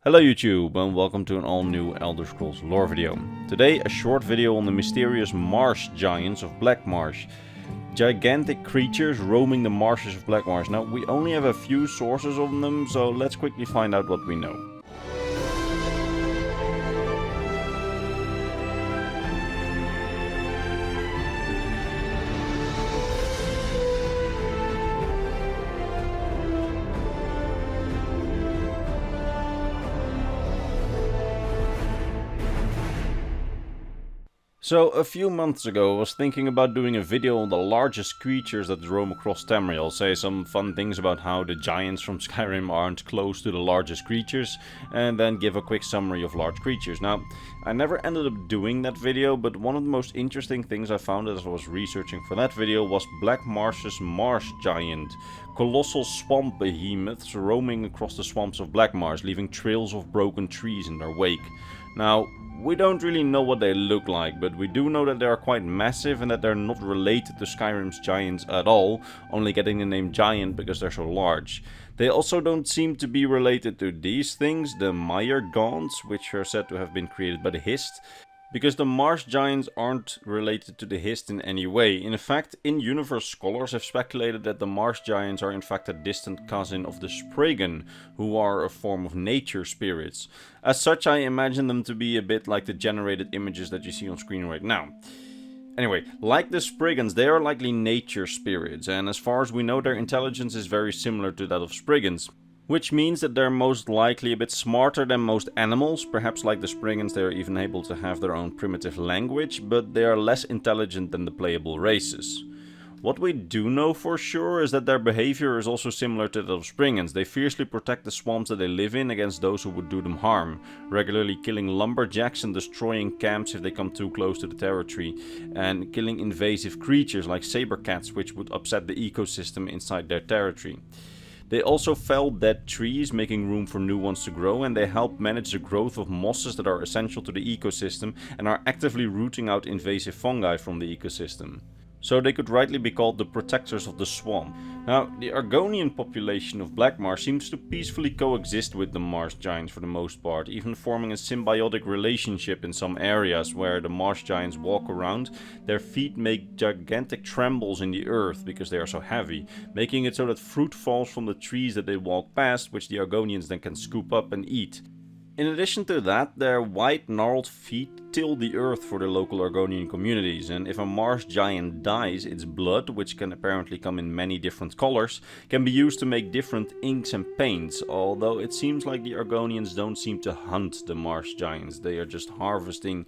Hello YouTube and welcome to an all new Elder Scrolls lore video. Today a short video on the mysterious Marsh giants of Black Marsh. Gigantic creatures roaming the marshes of Black Marsh. Now we only have a few sources on them, so let's quickly find out what we know. So, a few months ago I was thinking about doing a video on the largest creatures that roam across Tamriel. Say some fun things about how the giants from Skyrim aren't close to the largest creatures, and then give a quick summary of large creatures. Now, I never ended up doing that video, but one of the most interesting things I found as I was researching for that video was Black Marsh's Marsh giant. Colossal swamp behemoths roaming across the swamps of Black Marsh, leaving trails of broken trees in their wake. Now, we don't really know what they look like, but we do know that they are quite massive and that they're not related to Skyrim's giants at all, only getting the name giant because they're so large. They also don't seem to be related to these things, the Mire Gaunts, which are said to have been created by the Hist, because the Marsh giants aren't related to the Hist in any way. In fact, in-universe scholars have speculated that the Marsh giants are in fact a distant cousin of the Spriggan, who are a form of nature spirits. As such, I imagine them to be a bit like the generated images that you see on screen right now. Anyway, like the Spriggans, they are likely nature spirits, and as far as we know, their intelligence is very similar to that of Spriggans. Which means that they're most likely a bit smarter than most animals. Perhaps like the Spriggans, they're even able to have their own primitive language, but they are less intelligent than the playable races. What we do know for sure is that their behavior is also similar to that of Spriggans. They fiercely protect the swamps that they live in against those who would do them harm, regularly killing lumberjacks and destroying camps if they come too close to the territory, and killing invasive creatures like saber cats, which would upset the ecosystem inside their territory. They also fell dead trees, making room for new ones to grow, and they help manage the growth of mosses that are essential to the ecosystem and are actively rooting out invasive fungi from the ecosystem. So they could rightly be called the protectors of the swamp. Now, the Argonian population of Black Marsh seems to peacefully coexist with the Marsh giants for the most part, even forming a symbiotic relationship in some areas where the Marsh giants walk around. Their feet make gigantic trembles in the earth because they are so heavy, making it so that fruit falls from the trees that they walk past, which the Argonians then can scoop up and eat. In addition to that, their white gnarled feet till the earth for the local Argonian communities, and if a Marsh giant dies, its blood, which can apparently come in many different colors, can be used to make different inks and paints, although it seems like the Argonians don't seem to hunt the Marsh giants, they are just harvesting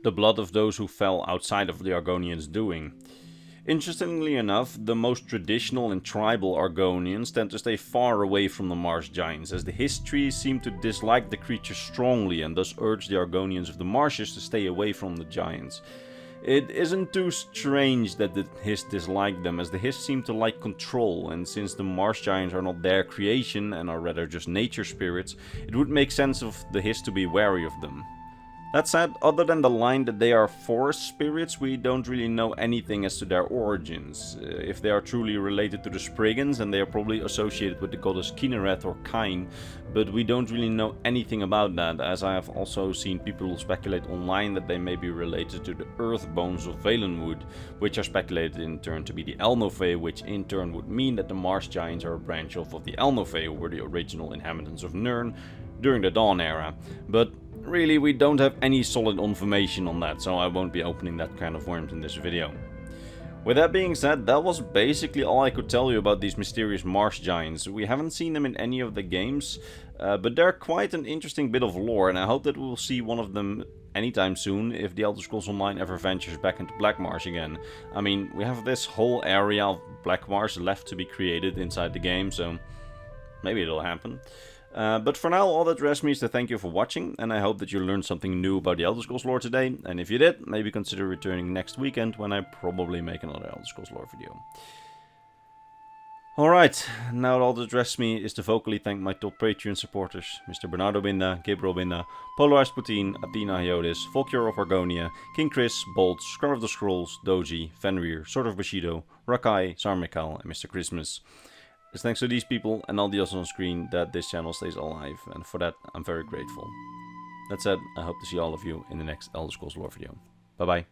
the blood of those who fell outside of the Argonians' doing. Interestingly enough, the most traditional and tribal Argonians tend to stay far away from the Marsh giants, as the histories seem to dislike the creatures strongly and thus urge the Argonians of the marshes to stay away from the giants. It isn't too strange that the Hist dislike them, as the Hist seem to like control, and since the Marsh giants are not their creation and are rather just nature spirits, it would make sense of the Hist to be wary of them. That said, other than the line that they are forest spirits, we don't really know anything as to their origins. If they are truly related to the Spriggans, and they are probably associated with the goddess Kinnereth or Kine, but we don't really know anything about that, as I have also seen people speculate online that they may be related to the earth bones of Valenwood, which are speculated in turn to be the Elnofae, which in turn would mean that the Marsh giants are a branch off of the Elnofae, who were the original inhabitants of Nirn during the Dawn era. But really, we don't have any solid information on that, so I won't be opening that kind of worms in this video. With that being said, that was basically all I could tell you about these mysterious Marsh giants. We haven't seen them in any of the games, but they're quite an interesting bit of lore, and I hope that we'll see one of them anytime soon if the Elder Scrolls Online ever ventures back into Black Marsh again. I mean, we have this whole area of Black Marsh left to be created inside the game, so maybe it'll happen. But for now, all that rests me is to thank you for watching, and I hope that you learned something new about the Elder Scrolls lore today, and if you did, maybe consider returning next weekend when I probably make another Elder Scrolls lore video. Alright, now all that rests me is to vocally thank my top Patreon supporters, Mr. Bernardo Binda, Gabriel Binda, Polarized Putin, Athena Hyodis, Volkjor of Argonia, King Chris, Bolt, Scar of the Scrolls, Doji, Fenrir, Sword of Bushido, Rakai, Sarmikal, and Mr. Christmas. It's thanks to these people and all the others on screen that this channel stays alive, and for that I'm very grateful. That said, I hope to see all of you in the next Elder Scrolls lore video. Bye bye.